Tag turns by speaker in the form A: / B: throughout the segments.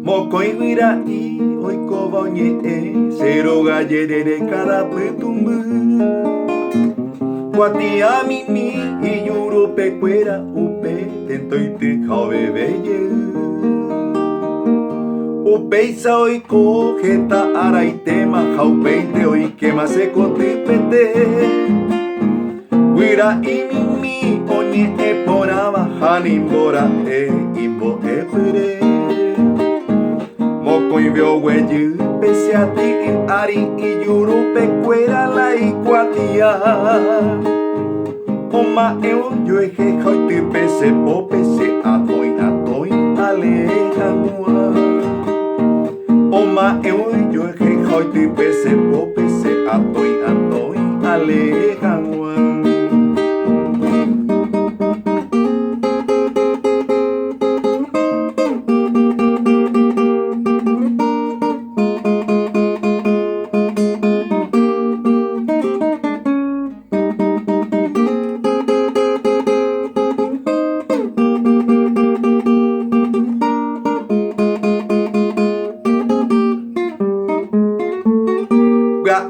A: Mokoi wirai oiko bonye zero gallerere cada petumbu. Guatia mimi iyuro pecuera upe tentoite jabebeye. Upeisa oiko jeta araitema jaupeite oikema sekotipete. Wira imimi oñe eporaba hanimbora imbo epere. Mokoi vio hueyu pese a ti ari iyuro pecuera la iguatia. Oma eu yo eje hoiti pese po pese atoi alejanua. Oma eu yo eje hoiti pese po pese atoi alejanua.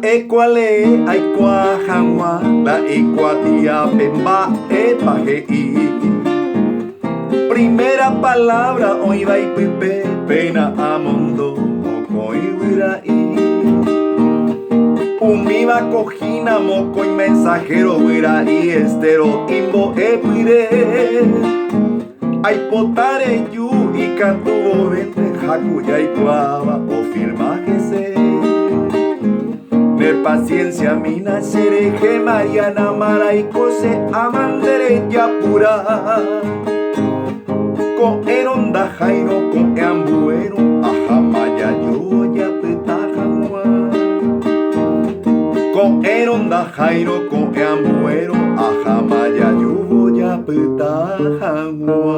A: Equale aikwa hanwa la equatia pemba epagei. Primera palabra hoy va y pipe pena amondo mokoi wirai. Umiba cojina mokoi mensajero wirai estero imbo epire. Ay potare yu y cantubo vente hakuya y cuava o firmajese. Paciencia mina sereje Mariana maraicose amandere yapura. Ko eronda jairo ko eambuero ajamaya yo ya petajanwa. Ko eronda jairo ko eambuero ajamaya yo ya petajanwa.